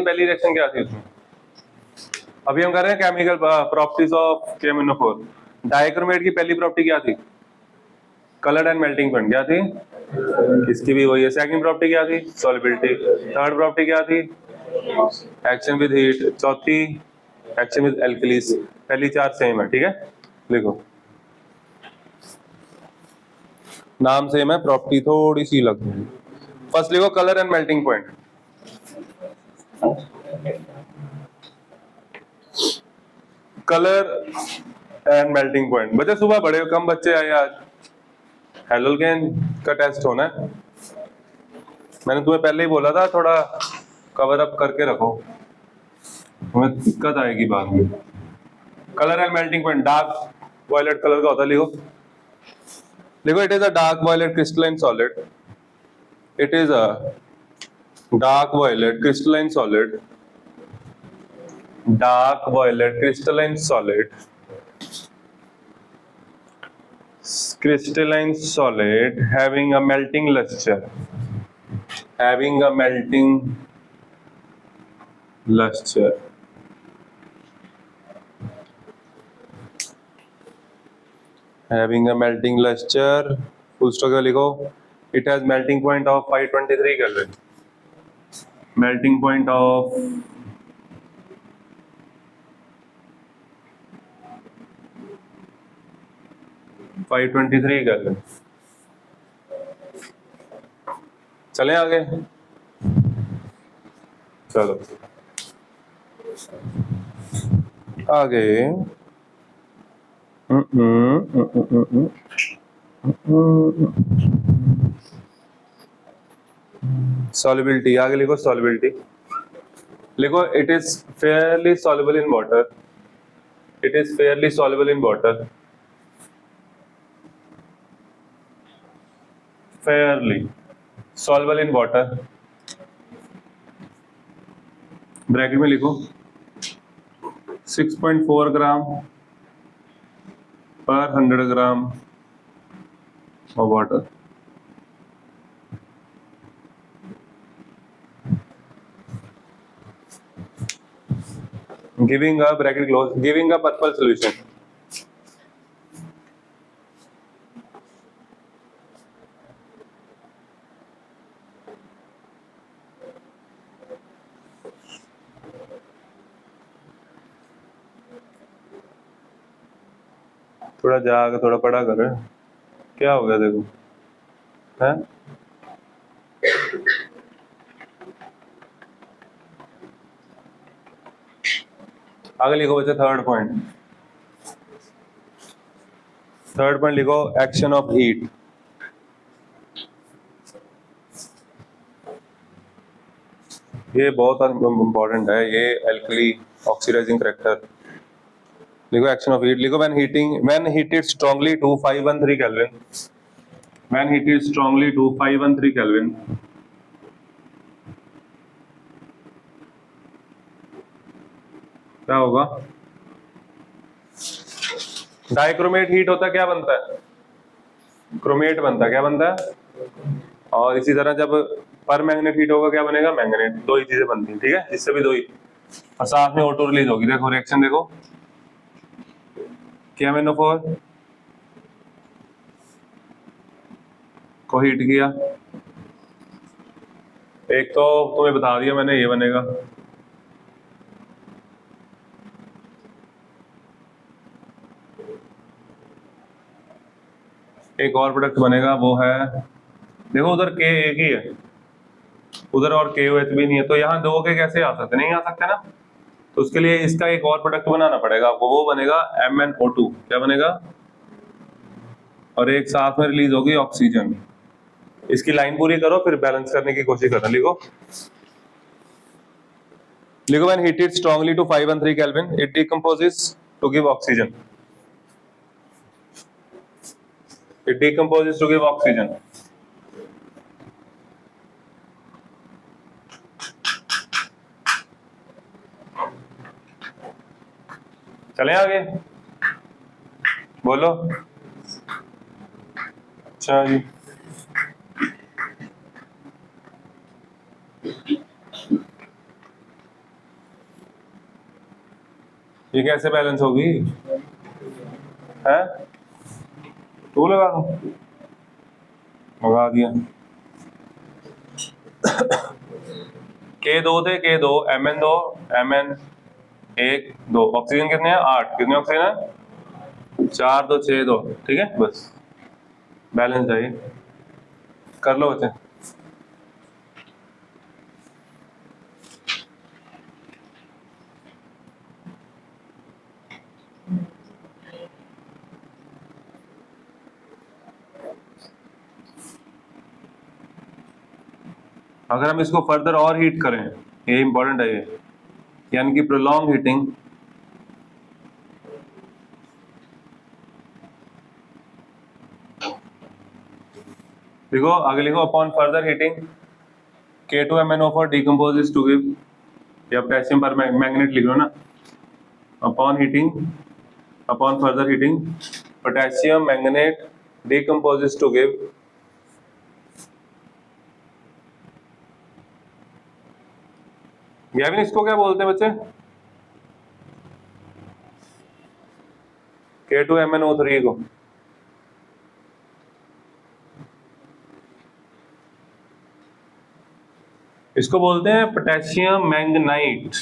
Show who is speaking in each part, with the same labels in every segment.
Speaker 1: पहली रिएक्शन क्या थी उसमें? अभी हम कर रहे हैं chemical properties of KMnO4। Dichromate की पहली प्रॉपर्टी क्या थी? Colour and melting point. क्या थी? इसकी भी वही है। सेकंड प्रॉपर्टी क्या थी? सॉल्युबिलिटी। थर्ड प्रॉपर्टी क्या थी? Action with heat. चौथी एक्शन विद एल्कलीज। पहली चार सेम है, ठीक है। देखो नाम सेम है, प्रॉपर्टी थोड़ी सी अलग है। फर्स्ट लिखो colour and melting point. Colour and melting point. बच्चे सुबह बड़े कम बच्चे आए आज। हेलोजन का टेस्ट होना है। मैंने तुम्हें पहले ही बोला था थोड़ा कवर अप करके रखो, तुम्हें दिक्कत आएगी बाद में। Colour and melting point dark violet colour का होता है। लिखो लिखो it is a dark violet crystalline solid. It is a dark violet crystalline solid. Dark violet crystalline solid. Crystalline solid having a melting luster. Having a melting luster. Having a melting luster. Full stop लिखो. It has melting point of 523 Kelvin. Melting point of 523 Kelvin. चले आगे। चलो आगे। Solubility. आगे लिखो solubility. लिखो it is fairly soluble in water. It is fairly soluble in water. fairly soluble in water। Bracket में लिखो 6.4 ग्राम पर 100 ग्राम of water। giving a bracket close, giving a purple solution। थोड़ा जाग, थोड़ा पढ़ा कर। क्या हो गया देखो है? आगे लिखो बच्चे थर्ड पॉइंट। थर्ड पॉइंट लिखो एक्शन ऑफ हीट। ये बहुत इंपॉर्टेंट है, ये एल्कली ऑक्सीडाइजिंग करैक्टर। लिखो एक्शन ऑफ हीट। लिखो when heated strongly to 513 kelvin. When heated strongly to 513 kelvin क्या होगा? डाइक्रोमेट हीट होता क्या बनता है? क्रोमेट बनता है। क्या बनता है? और इसी तरह जब पर मैग्नेट हीट होगा क्या बनेगा? मैग्नेट। दो ही चीजें बनती हैं, ठीक है। इससे भी दो ही, और साथ में ऑटो रिलीज होगी। देखो रिएक्शन देखो, KMnO4 को हीट किया। एक तो तुम्हें बता दिया मैंने, ये बनेगा। एक और प्रोडक्ट बनेगा, वो है देखो उधर K एक ही है, उधर और KOH भी नहीं है, तो यहाँ दो के कैसे आ सकते? नहीं आ सकते ना। तो उसके लिए इसका एक और प्रोडक्ट बनाना पड़ेगा आपको, वो बनेगा MnO2। क्या बनेगा? और एक साथ में रिलीज होगी ऑक्सीजन। इसकी लाइन पूरी करो, फिर बैलेंस करने की कोशिश करना। लिखो लिखो when heated strongly to 513 kelvin it decomposes to give oxygen. It decomposes to give oxygen. चलें आगे, बोलो। अच्छा जी, ये कैसे बैलेंस होगी? है 2 लगा दूं? लगा दिया। के 2 थे, के 2 Mn 2 Mn 1 2 ऑक्सीजन कितने हैं? 8। कितने ऑक्सीजन है? 4 2 6 2। ठीक है, बस बैलेंस चाहिए। कर लो बच्चे। अगर हम इसको फर्दर और हीट करें, ये इंपॉर्टेंट है ये, यानी कि प्रोलॉन्ग हीटिंग, देखो आगे लिखो, upon further heating K2MnO4 decomposes to give, या पोटेशियम पर मैग्नेट लिख लो ना, upon heating, upon further heating potassium manganate decomposes to give Gavin, इसको क्या बोलते हैं बच्चे? K2MnO3 को इसको बोलते हैं पोटेशियम मैंगनाइट।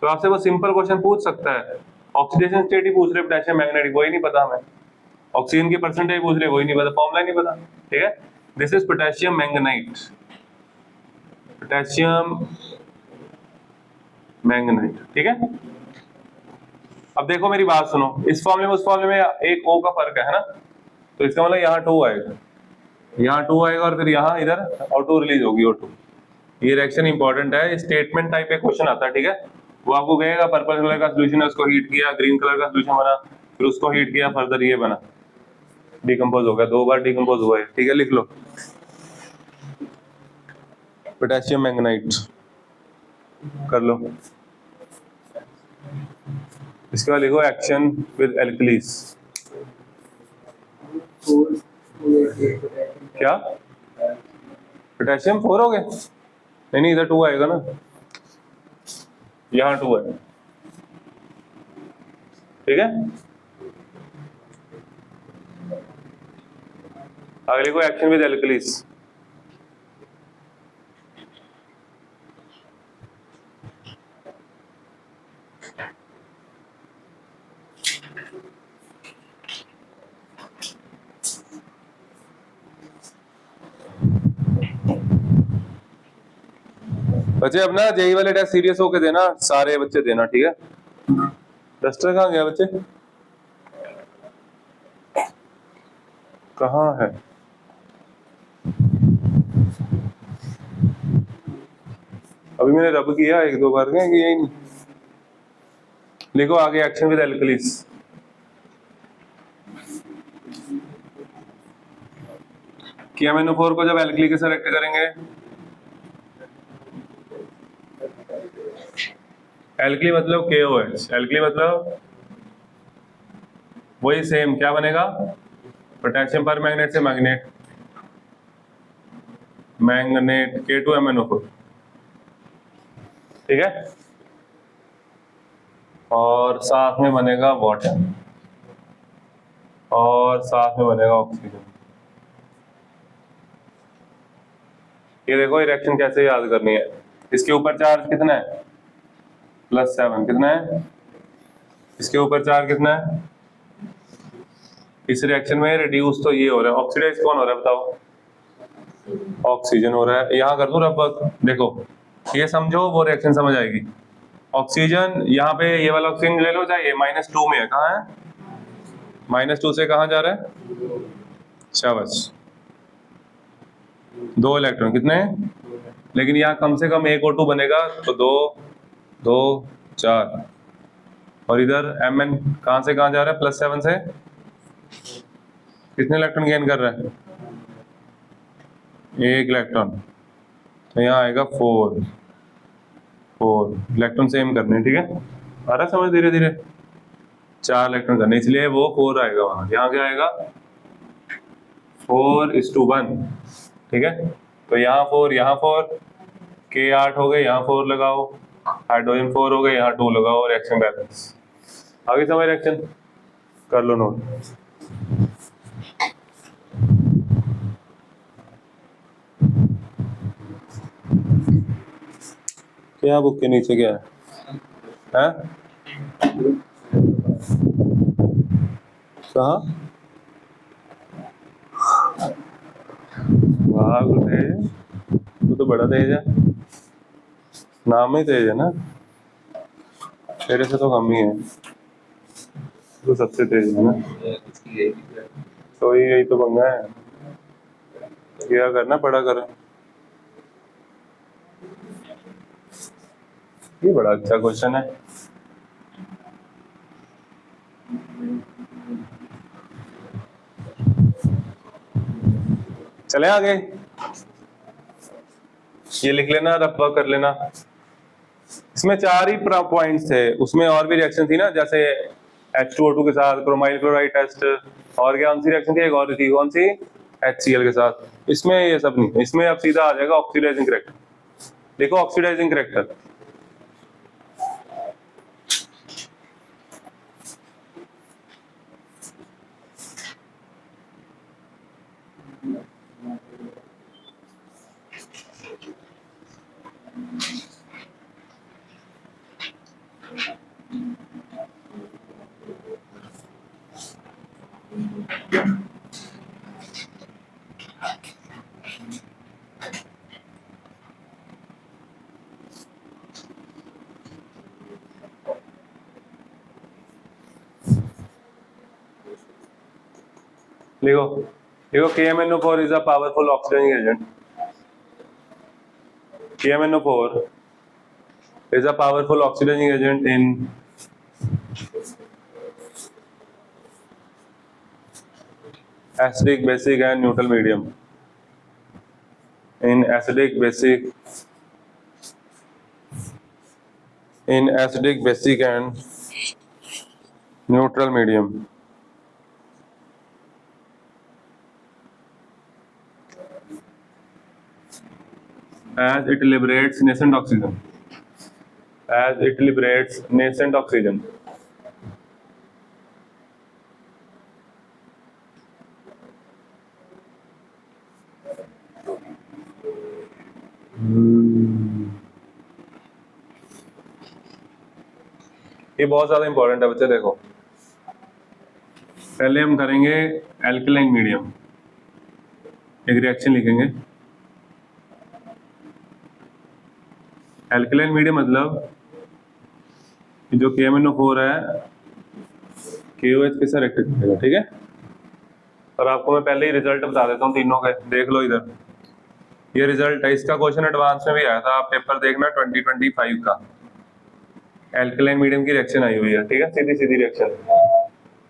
Speaker 1: तो आपसे वो सिंपल क्वेश्चन पूछ सकता है, ऑक्सीडेशन स्टेट ही पूछ रहे पोटेशियम मैंगनाइट, वही नहीं पता हमें, ऑक्सीजन की परसेंटेज पूछ रहे, वही नहीं पता, फॉर्मूला नहीं पता। ठीक है, दिस इज पोटेशियम मैंगनाइट, पोटेशियम मैंगनाइट। ठीक है, अब देखो मेरी बात सुनो, इस फॉर्मूले में उस फॉर्मूले में एक O का फर्क है ना, तो इसका मतलब यहाँ 2 आएगा, यहाँ 2 आएगा और फिर यहाँ इधर O2 रिलीज होगी, O2। ये रिएक्शन इंपॉर्टेंट है, स्टेटमेंट टाइप एक क्वेश्चन आता है। ठीक है, वो आपको कहेगा पर्पल कलर का सोल्यूशन है, उसको हीट किया, ग्रीन कलर का सोल्यूशन बना, फिर उसको हीट किया, फर्दर ये बना, डिकम्पोज हो गया, 2 बार डिकम्पोज हुआ है। ठीक है, लिख लो पोटेशियम मैंगनाइट, कर लो। इसके बाद लिखो एक्शन विद एल्कलीस। क्या पोटेशियम 4 हो गए? नहीं, इधर 2 आएगा ना, यहाँ 2 है। ठीक है, आगे लिखो एक्शन विद एल्कलीस। बच्चे अब ना जेई वाले टेस्ट सीरियस होके देना, सारे बच्चे देना। ठीक है, डस्टर कहाँ गया बच्चे? कहाँ है? अभी मैंने रब किया 1-2 बार, क्या यही नहीं? लिखो आगे एक्शन विद एल्कलीस। KMnO4 को जब एल्कली के साथ रिएक्ट करेंगे, एल्कली मतलब KOH, एल्कली मतलब वही सेम, क्या बनेगा? पोटेशियम पर मैग्नेट से मैग्नेट, मैंगनेट K2MnO4। ठीक है, और साथ में बनेगा वाटर, और साथ में बनेगा ऑक्सीजन। ये देखो ये रिएक्शन कैसे याद करनी है। इसके ऊपर चार्ज कितना है? +7। कितना है? इसके ऊपर चार्ज कितना है? इस रिएक्शन में रिड्यूस तो ये हो रहा है, ऑक्सीडाइज कौन हो रहा है बताओ? ऑक्सीजन हो रहा है। यहाँ कर दूं रब, देखो ये समझो, वो रिएक्शन समझ आएगी। ऑक्सीजन यहाँ पे ये वाला ऑक्सीजन ले लो, चाहे -2 में है, कहाँ है? -2 से कहाँ जा रहा है? शाबाश, 2 इलेक्ट्रॉन, कितने हैं? लेकिन यहाँ कम से कम एक O2 बनेगा, तो 2 2 4, और इधर Mn कहाँ से कहाँ जा रहा है? +7 से कितने इलेक्ट्रॉन गेन कर रहा है? 1 इलेक्ट्रॉन, तो यहाँ आएगा 4 इलेक्ट्रॉन सेम करने। ठीक है, आ रहा समझ? धीरे धीरे 4 इलेक्ट्रॉन करने, इसलिए वो 4 आएगा वहां। यहाँ क्या आएगा? 4:1। ठीक है, तो यहाँ 4, यहाँ 4, K 8 हो गए, यहाँ 4 लगाओ, हाइड्रोजन 4 हो गए, यहाँ 2 लगाओ, रिएक्शन बैलेंस। आगे समझ रिएक्शन कर लो नोट। क्या बुक के नीचे क्या है? कहाँ? वाह तेज, तू तो बड़ा तेज है, नाम ही तेज है ना, तेरे से तो कम ही है, तू सबसे तेज है ना। तो यही तो पंगा है, क्या करना पड़ा कर। ये बड़ा अच्छा क्वेश्चन है। चले आगे, ये लिख लेना, रफा कर लेना। इसमें 4 ही पॉइंट्स थे, उसमें और भी रिएक्शन थी ना, जैसे H2O2 के साथ क्रोमाइल क्लोराइड टेस्ट, और क्या कौन सी रिएक्शन थी, एक और थी, कौन सी, HCl के साथ। इसमें ये सब नहीं, इसमें अब सीधा आ जाएगा ऑक्सीडाइजिंग करैक्टर। देखो ऑक्सीडाइजिंग करैक्टर, देखो देखो KMnO4 is a powerful oxidizing agent. KMnO4 is a powerful oxidizing agent in acidic, basic and neutral medium. In acidic, basic and neutral medium. As it liberates nascent oxygen. ये बहुत ज्यादा important है बच्चे। देखो पहले हम करेंगे एल्कलाइन मीडियम, एक रिएक्शन लिखेंगे। एल्कलाइन मीडियम मतलब जो KMnO4 है KOH के साथ रिएक्ट करेगा, ठीक है। और आपको मैं पहले ही रिजल्ट बता देता हूँ तीनों के, देख लो इधर, ये रिजल्ट है। इसका क्वेश्चन एडवांस में भी आया था, आप पेपर देखना 2025 का। एल्कलाइन मीडियम की रिएक्शन आई हुई है, ठीक है, सीधी सीधी रिएक्शन,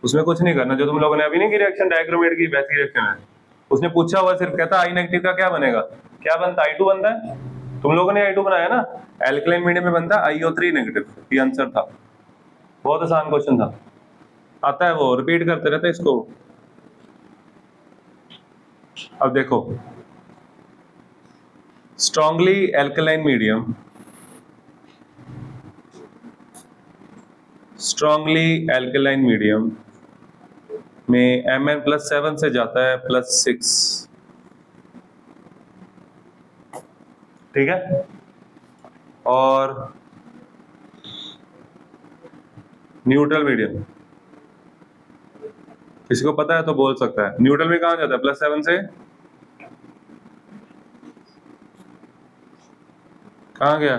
Speaker 1: उसमें कुछ नहीं करना। जो तुम लोगों ने अभी नहीं की रिएक्शन डायक्रोमेट की, वैसी रिएक्शन है। उसने पूछा हुआ सिर्फ, कहता I नेगेटिव का क्या बनेगा, क्या बनता है, I2 बनता है। तुम लोगों ने I2 बनाया ना, एल्कलाइन मीडियम में बनता है IO3 नेगेटिव, ये आंसर था। बहुत आसान क्वेश्चन था, आता है वो, रिपीट करते रहते इसको। अब देखो स्ट्रांगली एल्कलाइन मीडियम में Mn+7 से जाता है +6, ठीक है। और न्यूट्रल मीडियम, किसी को पता है तो बोल सकता है, न्यूट्रल में कहाँ जाता है, +7 से कहाँ गया,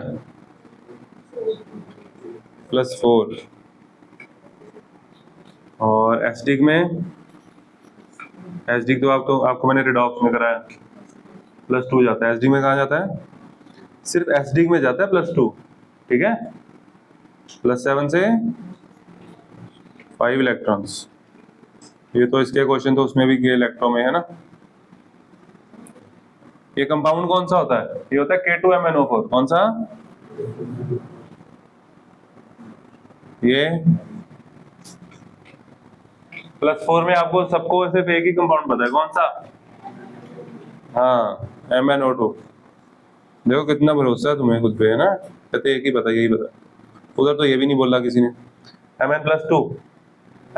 Speaker 1: +4। और एसिडिक तो आपको मैंने रिडॉक्स में कराया, +2 जाता है। एसिडिक में कहाँ जाता है, सिर्फ एसिडिक में जाता है +2, ठीक है। +7 से 5 इलेक्ट्रॉन्स। ये तो इसके क्वेश्चन तो उसमें भी के इलेक्ट्रॉन में है ना। ये कंपाउंड कौन सा होता है, ये होता है K2MnO4। कौन सा, ये +4 में आपको सबको सिर्फ एक ही कंपाउंड पता है, कौन सा, हाँ MnO2। देखो कितना भरोसा है तुम्हें खुद पे, है ना। कहते एक ही बता, यही बता। उधर तो ये भी नहीं बोला किसी ने। Mn+2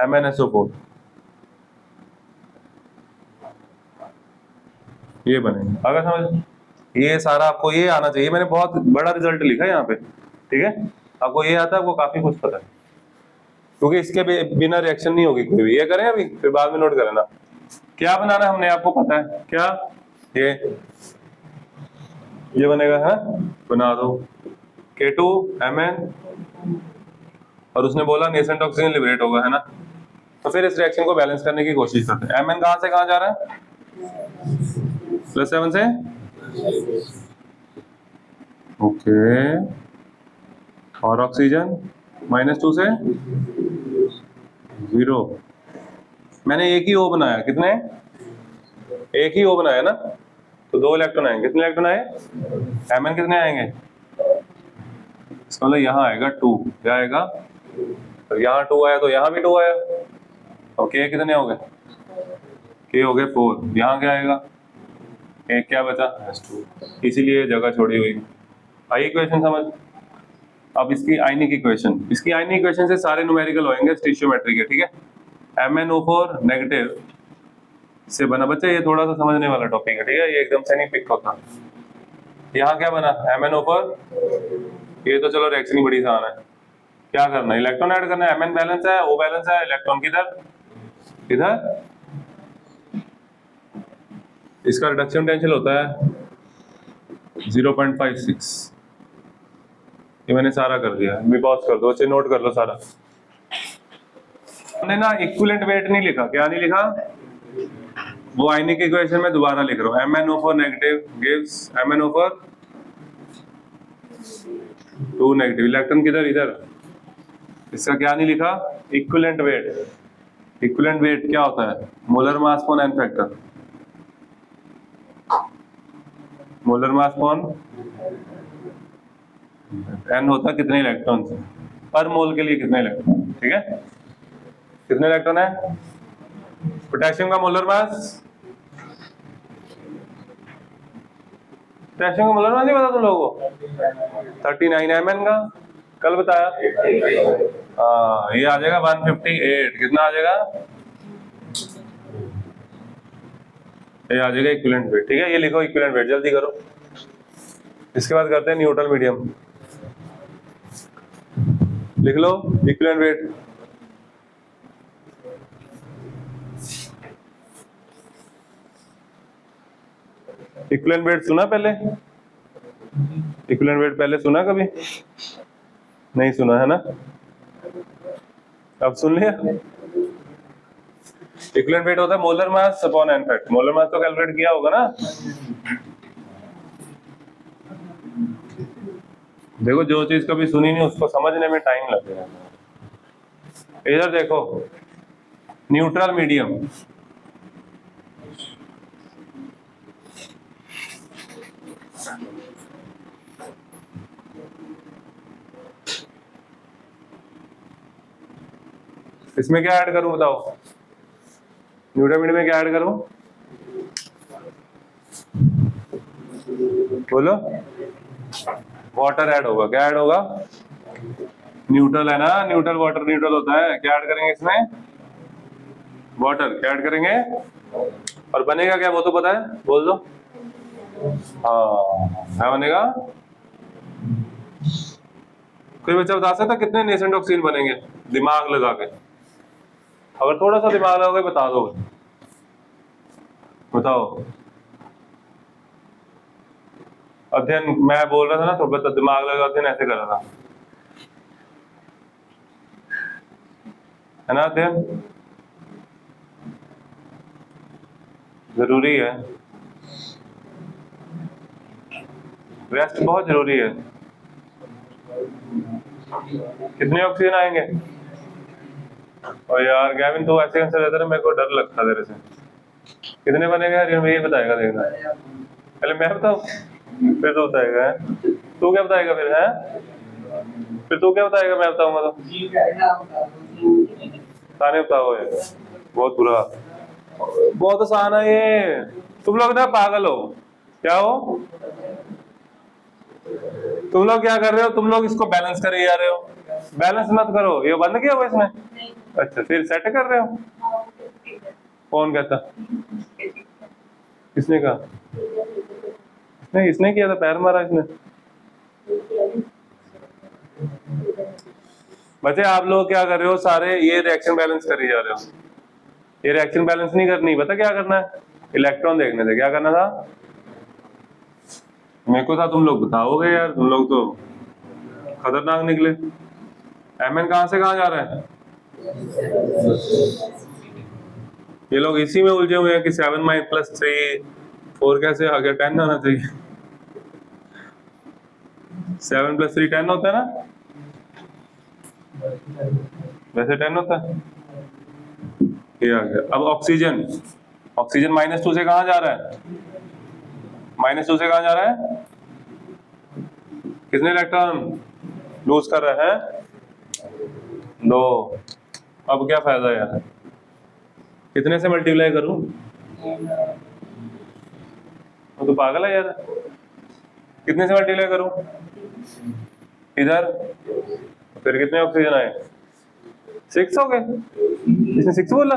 Speaker 1: MnSO4 ये बनेगा। अगर समझ, ये सारा आपको ये आना चाहिए। मैंने बहुत बड़ा रिजल्ट लिखा है यहाँ पे, ठीक है। आपको ये आता है, आपको काफी कुछ पता है, क्योंकि इसके बिना रिएक्शन नहीं होगी कोई भी। ये करें अभी, फिर बाद में नोट करना क्या बनाना है हमने, आपको पता है क्या। ये बनेगा है, बना दो K2Mn, और उसने बोला नेसेंट ऑक्सीजन लिबरेट होगा, है ना। तो फिर इस रिएक्शन को बैलेंस करने की कोशिश करते हैं। Mn कहां से कहां जा रहा है, +7 से, ओके, और ऑक्सीजन -2 से 0। मैंने एक ही O बनाया, कितने, एक ही O बनाया ना, तो 2 इलेक्ट्रॉन आएंगे। कितने इलेक्ट्रॉन आए, Mn कितने आएंगे, इसका मतलब यहाँ आएगा 2, क्या आएगा, तो यहाँ 2 आया तो यहाँ भी 2 आया, और K कितने हो गए, K हो गए 4, यहाँ क्या आएगा, एक क्या बचा, S2, इसीलिए जगह छोड़ी हुई। आई इक्वेशन समझ। अब इसकी आयनिक इक्वेशन, इसकी आयनिक इक्वेशन से सारे न्यूमेरिकल होंगे स्टिशियोमेट्री के, ठीक है। MnO4 नेगेटिव से बना, बच्चे ये थोड़ा सा समझने वाला टॉपिक है, ठीक है, ये एकदम से नहीं पिक होता। यहाँ क्या बना, MnO4, ये तो चलो रिएक्शन ही बड़ी आसान है। क्या करना है, इलेक्ट्रॉन ऐड करना है। Mn बैलेंस है, O बैलेंस है, इलेक्ट्रॉन किधर, इधर। इसका रिडक्शन पोटेंशियल होता है 0.56। ये मैंने सारा कर दिया, पॉज कर दो, अच्छे नोट कर लो सारा। हमने ना इक्विवेलेंट वेट नहीं लिखा, क्या नहीं लिखा, वो आयनिक इक्वेशन में दोबारा लिख रहा हूँ। MnO4 negative gives MnO4 2 negative, electron किधर, इधर। इसका क्या नहीं लिखा, इक्विवेलेंट वेट। इक्विवेलेंट वेट क्या होता है, molar mass upon N factor. Molar mass upon N होता है कितने इलेक्ट्रॉन से, पर मोल के लिए कितने इलेक्ट्रॉन, ठीक है। कितने इलेक्ट्रॉन है, पोटेशियम का मोलर मास, पोटेशियम का मोलर मास नहीं पता तुम लोगों को, 39 Mn का, कल बताया। हाँ, ये आ जाएगा 158, कितना आ जाएगा, ये आ जाएगा इक्विवेलेंट वेट, ठीक है। ये लिखो इक्विवेलेंट वेट, जल्दी करो। इसके बाद करते हैं न्यूट्रल मीडियम, लिख लो इक्विवेलेंट वेट। इक्विवेलेंट वेट सुना पहले, इक्विवेलेंट वेट पहले सुना कभी, नहीं सुना है ना, अब सुन लिया। इक्विवेलेंट वेट होता है molar mass upon N factor. Molar mass तो कैलकुलेट किया होगा ना। देखो, जो चीज कभी सुनी नहीं उसको समझने में टाइम लगेगा। इधर देखो, न्यूट्रल मीडियम, इसमें क्या ऐड करूं बताओ, न्यूट्रल मीडियम में क्या ऐड करूं, बोलो। वाटर ऐड होगा, क्या ऐड होगा, न्यूट्रल है ना, न्यूट्रल वाटर न्यूट्रल होता है। क्या ऐड करेंगे इसमें, वाटर, क्या ऐड करेंगे, और बनेगा क्या वो तो पता है, बोल दो। हाँ, क्या बनेगा, कोई बच्चा बता सकता कितने नेसेंट ऑक्सीजन बनेंगे, दिमाग लगा के, अगर थोड़ा सा दिमाग लगाओगे बता दो, बताओ। अध्ययन मैं बोल रहा था ना, थोड़ा सा दिमाग लगा अध्ययन ऐसे कर रहा था, है ना। अध्ययन जरूरी है, रेस्ट बहुत जरूरी है। कितने ऑक्सीजन आएंगे, और यार गैविन तो ऐसे आंसर देता है, मेरे को डर लगता है तेरे से। कितने बनेगा यार, ये बताएगा, देखना। पहले मैं बताऊं, फिर तो बताएगा, है? तू क्या बताएगा फिर, है? फिर तू क्या बताएगा, मैं बताऊंगा तो ताने बताओ। ये बहुत बुरा, बहुत आसान है ये। तुम लोग ना पागल हो, क्या हो, तुम लोग क्या कर रहे हो, तुम लोग इसको बैलेंस करे जा रहे हो। बैलेंस मत करो, ये बंद किया हुआ इसने। अच्छा, फिर सेट कर रहे हो। कौन कहता, किसने कहा? नहीं, इसने किया था, पैर मारा इसने। बच्चे आप लोग क्या कर रहे हो सारे, ये रिएक्शन बैलेंस कर ही जा रहे हो। ये रिएक्शन बैलेंस नहीं करनी, पता क्या करना है? इलेक्ट्रॉन देखने से क्या करना था? मेरे को था तुम लोग बताओगे यार, तुम लोग तो खतरनाक निकले। एमएन कहां से कहां जा रहा है? ये लोग इसी में उलझे हुए हैं कि 7 माइन प्लस 3 4 कैसे आ गया, 10 आना चाहिए। 7 प्लस 3 10 होता है ना, वैसे 10 होता है। ये आ गया। अब ऑक्सीजन, ऑक्सीजन -2 से कहां जा रहा है? -2 से कहां जा रहा है? कितने इलेक्ट्रॉन लूज कर रहा है? 2। अब क्या फायदा यार, कितने से मल्टीप्लाई करूं? वो तो पागल है यार, कितने से मल्टीप्लाई करूं? इधर फिर कितने ऑक्सीजन आए? 6 हो गए। इसने 6 बोला।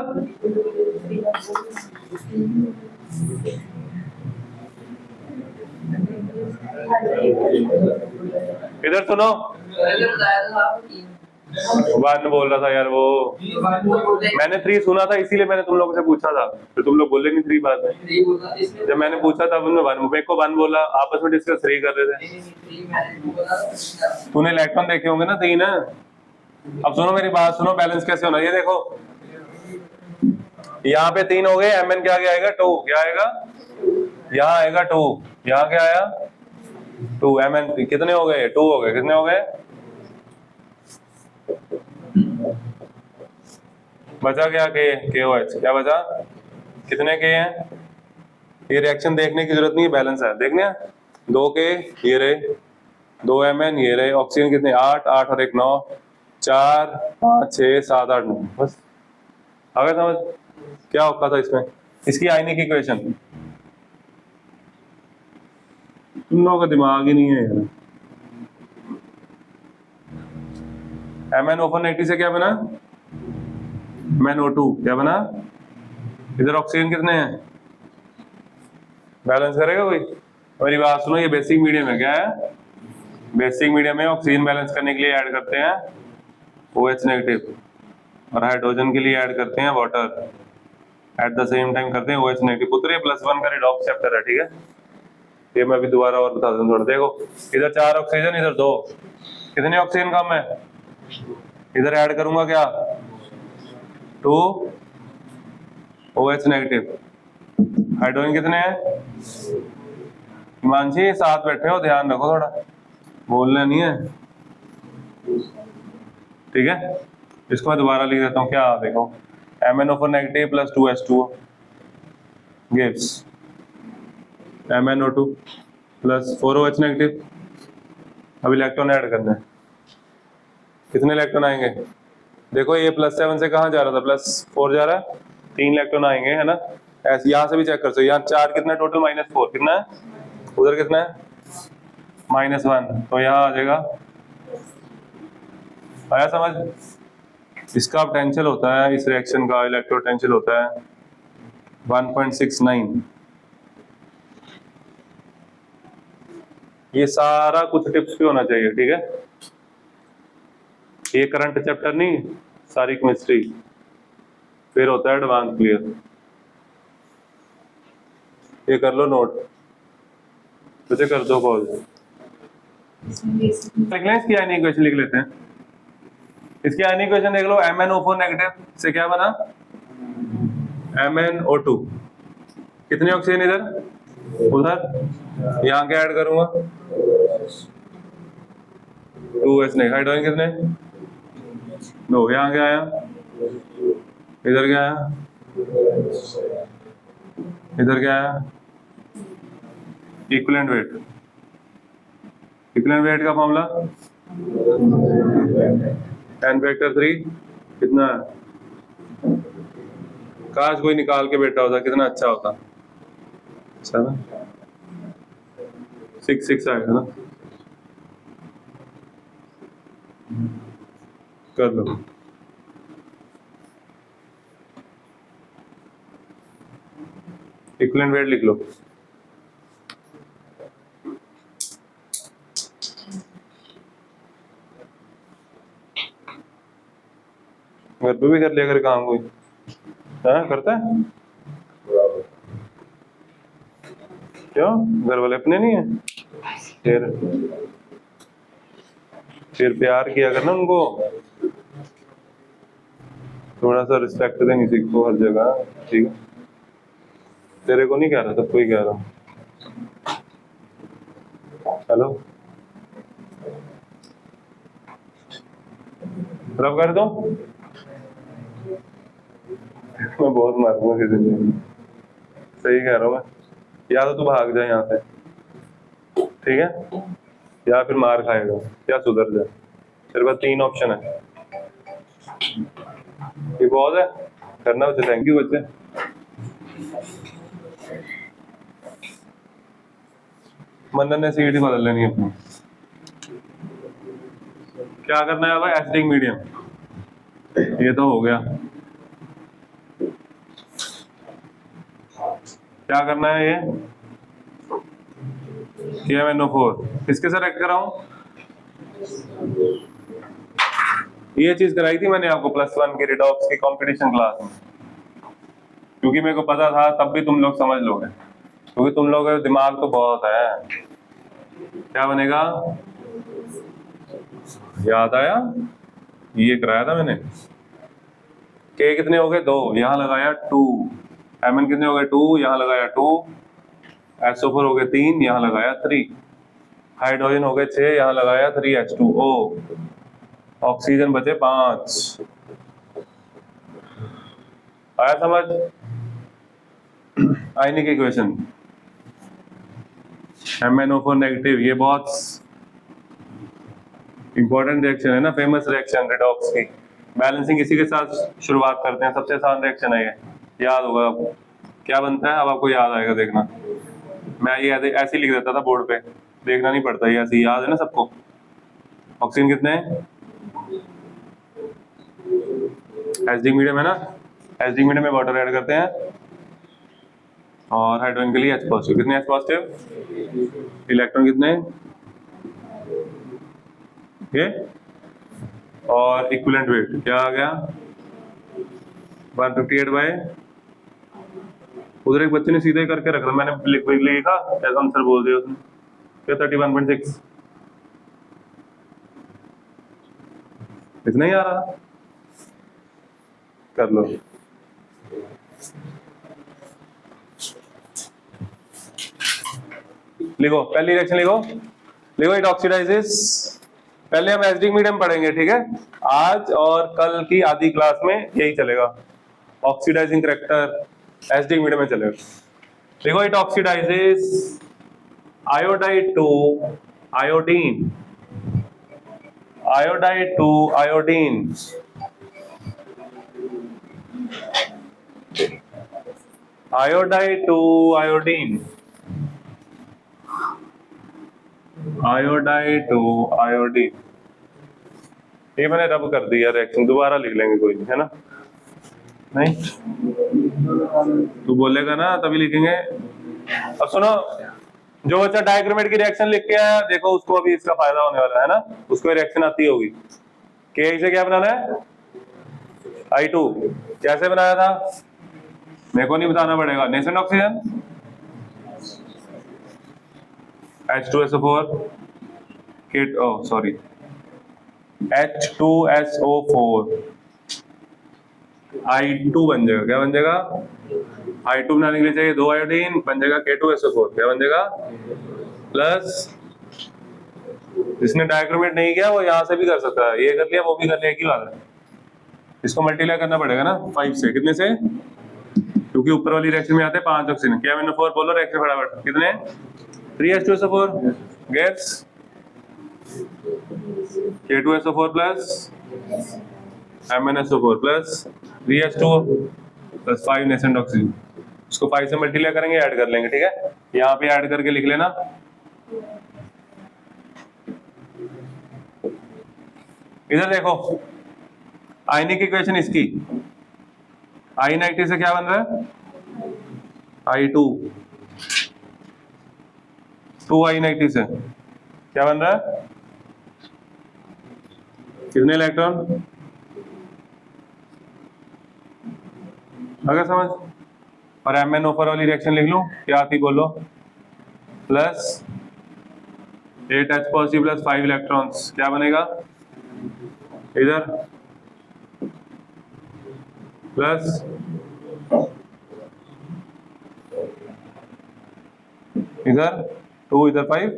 Speaker 1: इधर सुनो, 1 बोल रहा था यार वो, मैंने 3 सुना था इसीलिए मैंने तुम लोगों से पूछा था, फिर तुम लोग बोले नहीं 3 बाद में। जब मैंने पूछा था उन्होंने 1, मेरे को 1 बोला, आपस में डिस्कस 3 कर रहे थे। तूने इलेक्ट्रॉन देखे होंगे ना 3 है। अब सुनो मेरी बात, सुनो बैलेंस कैसे होना, ये देखो यहाँ पे 3 हो गए, एमएन क्या आएगा? 2। क्या आएगा? यहाँ आएगा 2। यहाँ क्या आया? 2। एमएन कितने हो गए? 2 हो गए। कितने हो गए? बचा क्या? KOH क्या बचा? कितने के हैं? ये रिएक्शन देखने की जरूरत नहीं है, बैलेंस है देखने। 2 के ये रहे, 2 एमएन ये रहे। ऑक्सीजन कितने? 8 8 और 1 9, 4 5 6 7 8 9। बस आ गया समझ क्या औखा था इसमें? इसकी आयनिक इक्वेशन, तुम लोगों का दिमाग ही नहीं है यार। MnO4 से क्या बना? MnO2 क्या बना? इधर ऑक्सीजन कितने हैं? बैलेंस करेगा कोई? मेरी बात सुनो, ये बेसिक मीडियम है। क्या है? बेसिक मीडियम में ऑक्सीजन बैलेंस करने के लिए ऐड करते हैं OH नेगेटिव, और हाइड्रोजन के लिए ऐड करते हैं water. At the same time करते हैं OH नेगेटिव। पुत्र ये +1 का रिडॉक्स चैप्टर है, ठीक है? ये मैं अभी दोबारा और बता दूं थोड़ा। देखो इधर 4 ऑक्सीजन, इधर 2, कितने ऑक्सीजन कम है? इधर ऐड करूंगा क्या? 2 OH नेगेटिव। हाइड्रोजन कितने हैं? हिमांशी साथ बैठे हो, ध्यान रखो थोड़ा, बोलना नहीं है, ठीक है? इसको मैं दोबारा लिख देता हूँ। क्या देखो, MnO4 plus 2H2O gives MnO2 plus 4OH negative. अब इलेक्ट्रॉन ऐड करना है, कितने इलेक्ट्रॉन आएंगे? देखो ये +7 से कहाँ जा रहा था? +4 जा रहा है, 3 इलेक्ट्रॉन आएंगे, है ना? ऐसे यहाँ से भी चेक कर सकते हो। यहाँ 4 कितना टोटल? -4 कितना है? उधर कितना है? -1, तो यहाँ आ जाएगा। आया समझ? इसका पोटेंशियल होता है, इस रिएक्शन का इलेक्ट्रोपोटेंशियल होता है 1.69। ये सारा कुछ टिप्स पे होना चाहिए, ठीक है? ये करंट चैप्टर नहीं, सारी केमिस्ट्री, फिर होता है एडवांस क्लियर। ये कर लो नोट, मुझे कर दो कॉल। लिख लें, इसकी आयनिक इक्वेशन लिख लेते हैं। इसकी आयनिक इक्वेशन देख लो, MnO4 नेगेटिव से क्या बना? MnO2। कितने ऑक्सीजन इधर? उधर। यहाँ क्या ऐड करूंगा? 2H नहीं। हाइड्रोजन कितने? 2। यहाँ क्या आया? इधर क्या आया? इधर क्या आया? Equivalent weight. इक्विवेलेंट वेट का फॉर्मूला 10⁻³ कितना है? काश कोई निकाल के बैठा होता, कितना अच्छा होता। अच्छा ना, 6 6 आएगा ना। कर लो। इक्विवेलेंट वेट लिख लो। घर पे भी कर लिया कर काम कोई, हाँ करता है क्यों? घर वाले अपने नहीं है? फिर प्यार किया करना उनको, थोड़ा सा रिस्पेक्ट देनी सीखो हर जगह, ठीक है? तेरे को नहीं कह रहा, सबको ही कह रहा हूँ। हेलो, रब कर दो। मैं बहुत मारूंगा किसी दिन, सही कह रहा हूँ मैं। या तो तू भाग जाए यहाँ से, ठीक है, या फिर मार खाएगा, या सुधर जाए। तेरे पास 3 ऑप्शन है, ये बहुत है करना बच्चे। थैंक यू बच्चे। मंदन ने सीट ही बदल लेनी अपनी। क्या करना है भाई? एसिडिक मीडियम, ये तो हो गया। क्या करना है? ये KMnO4 किसके साथ एक्ट कराऊं? ये चीज कराई थी मैंने आपको +1 की रिडॉक्स की कंपटीशन क्लास में, क्योंकि मेरे को पता था तब भी तुम लोग समझ लोगे, क्योंकि तुम लोगों का दिमाग तो बहुत है। क्या बनेगा? याद आया? ये कराया था मैंने। के कितने हो गए? 2, यहाँ लगाया 2। Mn कितने हो गए? 2, यहाँ लगाया 2। SO4 हो गए 3, यहाँ लगाया 3। हाइड्रोजन हो गए 6, यहाँ लगाया 3H2O। ऑक्सीजन बचे 5। आया समझ? आयनिक इक्वेशन MnO4 नेगेटिव, ये बहुत इंपॉर्टेंट रिएक्शन है ना, फेमस रिएक्शन रिडॉक्स की। बैलेंसिंग इसी के साथ शुरुआत करते हैं, सबसे आसान रिएक्शन है ये, याद होगा आपको। क्या बनता है अब आपको याद आएगा, देखना। मैं ये ऐसे ही लिख देता था बोर्ड पे, देखना नहीं पड़ता, ये ऐसे याद है ना सबको। ऑक्सीजन कितने हैं? एसिडिक मीडियम है ना, एसिडिक मीडियम में वाटर ऐड करते हैं, और हाइड्रोजन के लिए H पॉजिटिव। कितने H पॉजिटिव? इलेक्ट्रॉन कितने? ये, और इक्विवेलेंट वेट क्या आ गया? 158 बाय, उधर एक बच्चे ने सीधे करके रख रहा, मैंने लिखा ऐसा आंसर बोल दिया उसने, क्या 31.6। इतना ही आ रहा, कर लो। लिखो पहली रिएक्शन, लिखो इट ऑक्सीडाइजेस। पहले हम एसिडिक मीडियम पढ़ेंगे, ठीक है? आज और कल की आधी क्लास में यही चलेगा, ऑक्सीडाइजिंग करैक्टर एसिडिक मीडियम में चलेगा। देखो it oxidises iodide to iodine, iodide to iodine, iodide to iodine, iodide to iodine. ये मैंने रब कर दिया रिएक्शन, दोबारा लिख लेंगे कोई नहीं, है ना? नहीं तू बोलेगा ना तभी लिखेंगे। अब सुनो, जो बच्चा डायक्रोमेट की रिएक्शन लिख के आया, देखो उसको अभी इसका फायदा होने वाला है ना, उसको रिएक्शन आती होगी। के से क्या बनाना है? I2 कैसे बनाया था मेरे को नहीं बताना पड़ेगा। नेसेंट ऑक्सीजन H2SO4 किट, ओ सॉरी, H2SO4 I2 बन जाएगा। क्या बन जाएगा? I2 बनाने के लिए चाहिए 2 आयोडीन, बन जाएगा K2SO4। क्या बन जाएगा? प्लस, जिसने डायक्रोमेट नहीं किया वो यहाँ से भी कर सकता है, ये कर लिया वो भी कर लिया, एक ही बात है। इसको मल्टीप्लाई करना पड़ेगा ना 5 से। कितने से? क्योंकि ऊपर वाली रिएक्शन में आते हैं 5 ऑक्सीजन। क्या मैंने 4 बोलो रिएक्शन फटाफट, कितने? 3H2SO4 gas, K2SO4 plus MnSO4 plus 3H2 plus 5 nascent oxygen. इसको 5 से मल्टीप्लाई करेंगे, ऐड कर लेंगे, ठीक है? यहाँ पे ऐड करके लिख लेना। इधर देखो, आयनिक इक्वेशन इसकी, I90 से क्या बन रहा है, I2, 2I90 से क्या बन रहा है, कितने इलेक्ट्रॉन, अगर समझ। और MnO4 वाली रिएक्शन लिख लूं, क्या आती बोलो, plus 8H positive plus 5 electrons, क्या बनेगा इधर, प्लस इधर 2 इधर 5,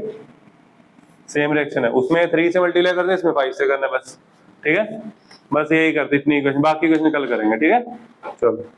Speaker 1: सेम रिएक्शन है, उसमें 3 से मल्टीप्लाई करते हैं, इसमें 5 से करना है बस, ठीक है। बस यही करते, इतनी इक्वेशन, बाकी इक्वेशन कल करेंगे, ठीक है। चलो।